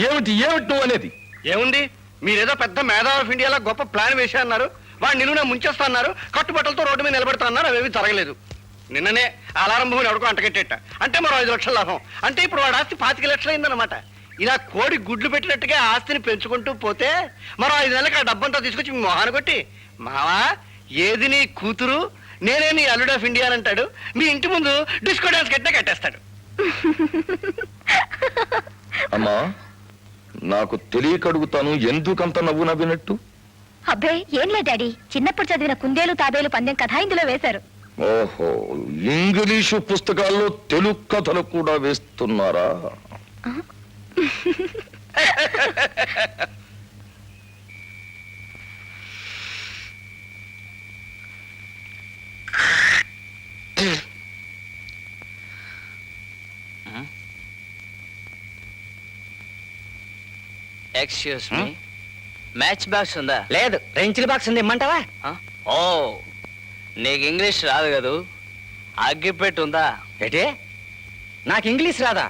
ఏమిటి ఏమిటి నువ్వు అనేది? ఏముంది, మీరేదో పెద్ద మేధావి ఆఫ్ ఇండియాలో గొప్ప ప్లాన్ వేసే అన్నారు, వాడు నిన్ను ముంచేస్తా అన్నారు, కట్టుబట్టలతో రోడ్డు మీద నిలబెడతా అన్నారు, అవేవి జరగలేదు. నిన్ననే అలారం భూమిని ఎవరికో అంటకెట్టేట, అంటే మరో 5 లక్షల లాభం, అంటే ఇప్పుడు వాడు ఆస్తి 25 లక్షలు అయిందనమాట. ఇలా కోడి గుడ్లు పెట్టినట్టుగా ఆస్తిని పెంచుకుంటూ పోతే మరో 5 నెలలకు ఆ డబ్బంతా తీసుకొచ్చి మీ మొహాన్ని కొట్టి, మావా ఏది నీ కూతురు, నేనే నీ అల్లుడ్ ఆఫ్ ఇండియా అని అంటాడు. మీ ఇంటి ముందు డిస్కో డాన్స్ కట్టేస్తాడు. అమ్మా, నాకు తెలియక అడుగుతాను, ఎందుకంత నవ్వు నవ్వినట్టు? అబ్బే ఏం లేదు డాడీ, చిన్నప్పుడు చదివిన కుందేలు తాబేలు పందెం కథ ఇందులో వేశారు. ఓహో, ఇంగ్లీషు పుస్తకాల్లో తెలుగు కథలు కూడా వేస్తున్నారా? ఎక్స్క్యూజ్ మీ, మ్యాచ్ బాక్స్ ఉందా? లేదు, రెంచుల బాక్స్ ఉంది, ఇమ్మంటావా? ఓ, నీకు ఇంగ్లీష్ రాదు కదూ, అగ్గిపెట్టు ఉందా? ఏంటి, నాకు ఇంగ్లీష్ రాదా?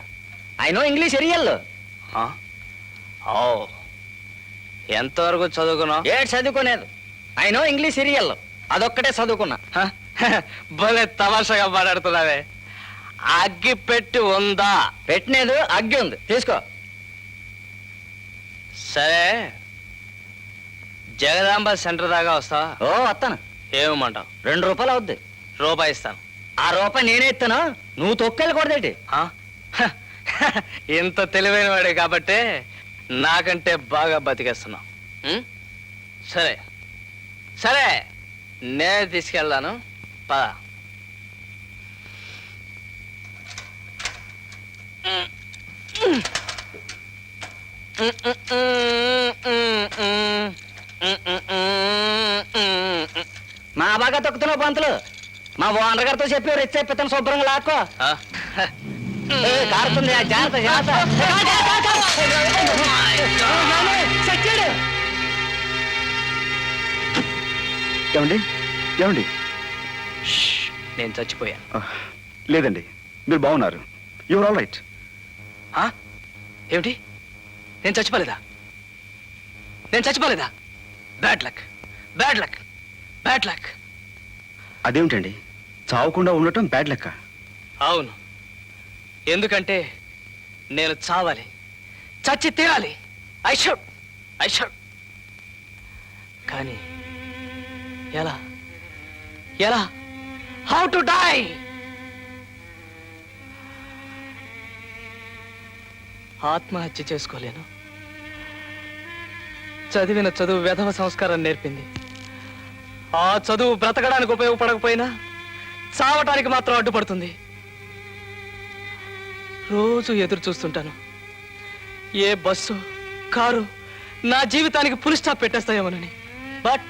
ఐ నో ఇంగ్లీష్ ఎరియల్. ఓ, ఎంతవరకు చదువుకున్నావు? ఏడు చదువుకోలేదు, ఐ నో ఇంగ్లీష్ ఎరియల్, అదొక్కటే చదువుకున్నా. భలే తమాషాగా మాట్లాడుతున్నావే. అగ్గిపెట్టి ఉందా? పెట్టినదు, అగ్గి ఉంది, తీసుకో. సరే, జగదాంబ సెంటర్ దాకా వస్తావా? ఓ వస్తాను. ఏమంటావు? 2 రూపాయలు అవుద్ది. రూపాయి ఇస్తాను. ఆ రూపాయి నేనే ఇస్తాను, నువ్వు తొక్కెళ్ళకూడదేటి. ఇంత తెలివైన వాడే కాబట్టి నాకంటే బాగా బతికేస్తున్నావు. సరే సరే, నేనే తీసుకెళ్తాను, పద. మా బాగా తొక్కుతున్నావు పంతులు, మా ఓనర్ గారితో చెప్పి రెచ్చెప్పిస్తాను, శుభ్రంగా లాక్కో. కారుతుంది, జాగ్రత్త జాగ్రత్త. ఏమండి ఏమండి? నేను చచ్చిపోయాను. లేదండి, మీరు బాగున్నారు, యువర్ ఆల్ రైట్. ఏమిటి, నేను చచ్చిపోలేదా? నేను చచ్చిపోలేదా? Bad luck, bad luck, bad luck. అదేమిటండి, చావకుండా ఉండటం బ్యాడ్ లెక్క? అవును, ఎందుకంటే నేను చావాలి, చచ్చి తీరాలి. I should. కానీ ఎలా ఎలా? How to die? ఆత్మహత్య చేసుకోలేను. చదివిన చదువు వెధవ సంస్కారం నేర్పింది. ఆ చదువు బ్రతకడానికి ఉపయోగపడకపోయినా చావటానికి మాత్రం అడ్డుపడుతుంది. రోజు ఎదురు చూస్తుంటాను, ఏ బస్సు కారు నా జీవితానికి ఫుల్ స్టాప్ పెట్టేస్తాయేమోనని. బట్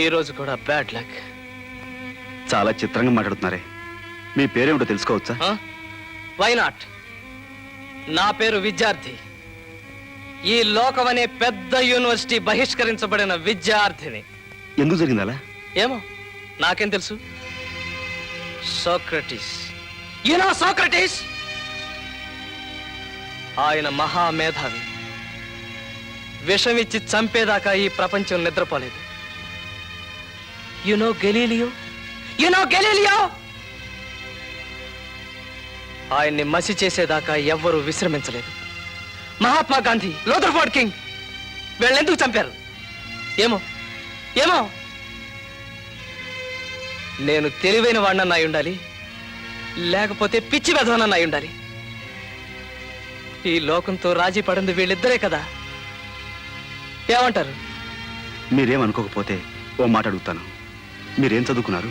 ఈ రోజు కూడా బ్యాడ్ లక్. చాలా చిత్రంగా మాట్లాడుతున్నారే, మీ పేరేమిటో తెలుసుకోవచ్చా? Why not? నా పేరు విద్యార్థి. ఈ లోకం అనే పెద్ద యూనివర్సిటీ బహిష్కరించబడిన విద్యార్థిని. ఎందుకు జరిగింది అలా? ఏమో, నాకేం తెలుసు. Socrates, you know Socrates? ఆయన మహామేధావి. విషమిచ్చి చంపేదాకా ఈ ప్రపంచం నిద్రపోలేదు. You know Galileo? You know Galileo? ఆయన్ని మసి చేసేదాకా ఎవ్వరూ విశ్రమించలేదు. మహాత్మా గాంధీ, లోథర్ఫోర్డ్ కింగ్, వీళ్ళెందుకు చంపారు? ఏమో ఏమో. నేను తెలివైన వాడినన్నా అయి ఉండాలి, లేకపోతే పిచ్చి వెధవనన్నా అయి ఉండాలి. ఈ లోకంతో రాజీ పడింది వీళ్ళిద్దరే కదా. ఏమంటారు? మీరేమనుకోకపోతే ఓ మాట అడుగుతాను, మీరేం చదువుకున్నారు?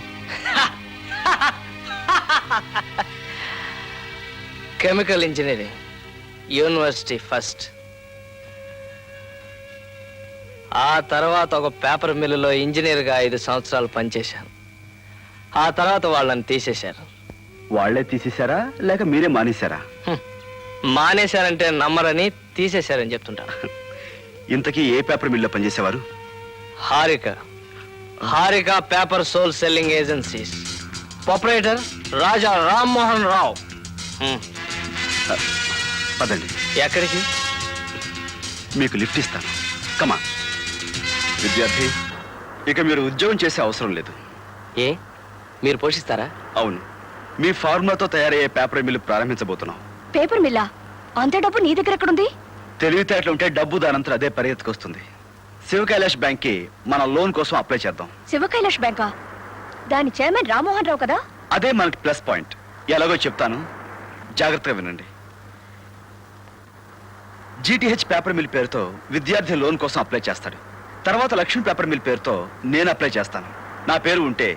Chemical engineering, university first. ఆ తర్వాత ఒక పేపర్ మిల్లులో ఇంజనీర్గా 5 సంవత్సరాలు పనిచేశాను. ఆ తర్వాత వాళ్ళని తీసేశారు. వాళ్లే తీసేశారా లేక మీరే మానేశారా? మానేశారంటే నమ్మరని తీసేశారని చెప్తుంటాను. ఇంతకీ ఏ పేపర్ మిల్లో పనిచేసేవారు? Harika paper sole selling agencies. Proprietor Raja Rammohan Rao. పదండి, ఎక్కడికి? మీకు లిఫ్ట్ ఇస్తాను. కమా విద్యార్థి, ఇక మీరు ఉద్యోగం చేసే అవసరం లేదు. ఏ మీరు పోషిస్తారా? అవును, మీ ఫార్ములాతో తయారయ్యే పేపర్ మిల్లు ప్రారంభించబోతున్నాం. పేపర్ మిల్లా? అంత డబ్బు నీ దగ్గర ఎక్కడుంది? తెలివితేటలు ఉంటే డబ్బు దానంతా అదే పరిగెత్తుకొస్తుంది. శివ కైలాష్ బ్యాంక్ కి మన లోన్ కోసం అప్లై చేద్దాం. శివ కైలాష్ బ్యాంకా? దాని చైర్మన్ రామ్మోహన్ రావు కదా? అదే మనకి ప్లస్ పాయింట్. ఎలాగో చెప్తాను, జాగ్రత్తగా వినండి. జీటీహెచ్ పేపర్ మిల్ పేరుతో విద్యార్థి లోన్ కోసం అప్లై చేస్తాడు. తర్వాత లక్ష్మీ పేపర్ మిల్ పేరుతో నేను అప్లై చేస్తాను. నా పేరు ఉంటే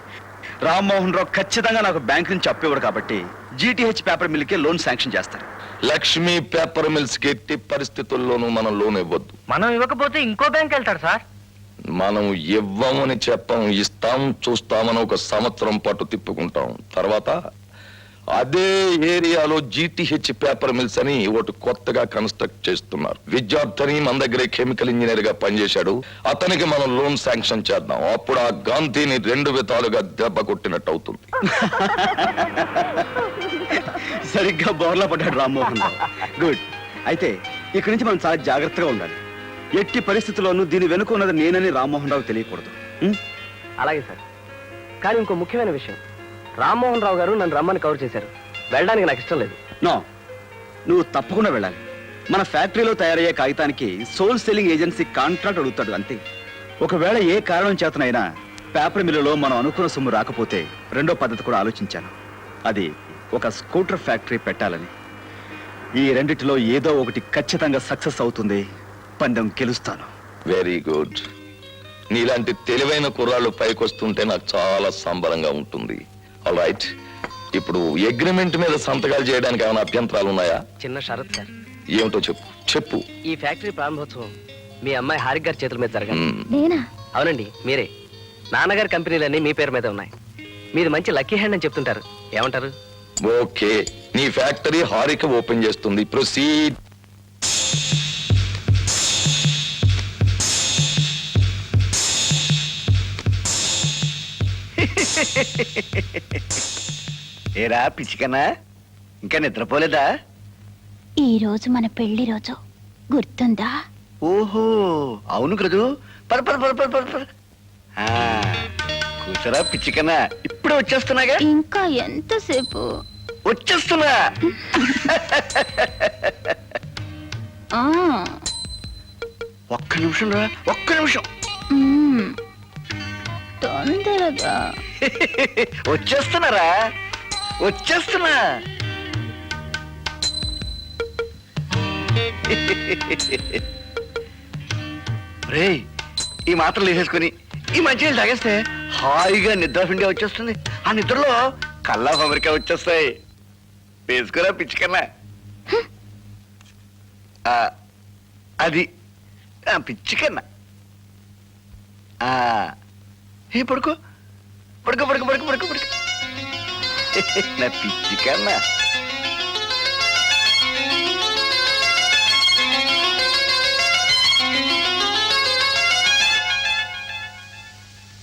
రామ్మోహన్ రావు ఖచ్చితంగా నాకు బ్యాంక్ నుంచి అప్పు ఇవ్వడు కాబట్టి జీటీహెచ్ పేపర్ మిల్కే లోన్ శాంక్షన్ చేస్తాడు. లక్ష్మీ పేపర్ మిల్స్ కి ఎట్టి పరిస్థితుల్లోనూ మనం లోన్ ఇవ్వద్దు. మనం ఇవ్వకపోతే ఇంకో బ్యాంక్ వెళ్తాడు సార్. మనం ఇవ్వమని చెప్పం, ఇస్తాం, చూస్తామని ఒక సంవత్సరం పాటు తిప్పుకుంటాం. తర్వాత అదే ఏరియాలో జీటీహెచ్ పేపర్ మిల్స్ అని ఒకటి కొత్తగా కన్స్ట్రక్ట్ చేస్తున్నారు. విద్యార్థిని మన దగ్గరే కెమికల్ ఇంజనీర్ గా పనిచేశాడు. అతనికి మనం లోన్ శాంక్షన్ చేద్దాం. అప్పుడు ఆ గాంధీని 2 విధాలుగా దెబ్బ కొట్టినట్టు అవుతుంది. సరిగ్గా బోర్లా పడ్డాడు రామ్మోహన్ రావు. గుడ్. అయితే ఇక్కడి నుంచి మనం చాలా జాగ్రత్తగా ఉండాలి. ఎట్టి పరిస్థితుల్లోనూ దీని వెనుక ఉన్నది నేనని రామ్మోహన్ రావు తెలియకూడదు. అలాగే సార్. కానీ ఇంకో ముఖ్యమైన విషయం, రామ్మోహన్ రావు గారు నన్ను రమ్మని కవర్ చేశారు. వెళ్ళడానికి నాకు ఇష్టం లేదు. నో, నువ్వు తప్పకుండా వెళ్ళాలి. మన ఫ్యాక్టరీలో తయారయ్యే కాగితానికి సోల్ సెల్లింగ్ ఏజెన్సీ కాంట్రాక్ట్ అడుగుతాడు, అంతే. ఒకవేళ ఏ కారణం చేతనైనా పేపర్ మిల్లులో మనం అనుకున్న సొమ్ము రాకపోతే రెండో పద్ధతి కూడా ఆలోచించాను. అది ఒక స్కూటర్ ఫ్యాక్టరీ పెట్టాలని. ఈ రెండిటిలో ఏదో ఒకటి ఖచ్చితంగా సక్సెస్ అవుతుంది. పందెం గెలుస్తాను. Very good. నీలాంటి తెలివైన కుర్రాళ్ళు పైకొస్తుంటే నాకు చాలా సంబరంగా ఉంటుంది. ఆల్ రైట్, ఇప్పుడు అగ్రిమెంట్ మీద సంతకాలు చేయడానికి ఏమైనా అభ్యంతరాలు ఉన్నాయా? చిన్న షరత్ సార్. ఏమిటో చెప్పు చెప్పు. ఈ ఫ్యాక్టరీ ప్రారంభోత్సవం మీ అమ్మాయి హారిక గారి చేతుల మీద జరగాలి. నేనా? అవునండి, మీరే. నాన్నగారి కంపెనీలన్నీ మీ పేరు మీద ఉన్నాయి. మీది మంచి లక్కీ హ్యాండ్ అని చెప్తుంటారు. ఏమంటారు? ఓకే, నీ ఫ్యాక్టరీ హారిక ఓపెన్ చేస్తుంది. ప్రొసీడ్. ఏరా పిచ్చికన్నా, ఇంకా నిద్రపోలేదా? ఈ రోజు మన పెళ్లి రోజు, గుర్తుందా? ఓహో అవును కదూ. పద పద పద పద పద పద. ఆ, కూర్చోరా పిచ్చికన్నా, ఇప్పుడే వచ్చేస్తున్నాగా. ఇంకా ఎంతసేపు? వచ్చేస్తున్నా. ఆ, ఒక్క నిమిషం రా, ఒక్క నిమిషం. మ్మ్. తొందరగా. వచ్చేస్తున్నారా, వచ్చేస్తున్నా. రేయ్, ఈ మాత్రలు వేసేసుకుని ఈ మంచినీళ్ళు తాగేస్తే హాయిగా నిద్ర పిండి వచ్చేస్తుంది. ఆ నిద్రలో కల్లా అమెరికా వచ్చేస్తాయి. వేసుకురా పిచ్చికన్నా. ఆ, అది పిచ్చికన్నా. ఏ పడుకో పడుకో పడుకో పడుకో పడుకో పడుకో. నా పిచ్చికన్నా.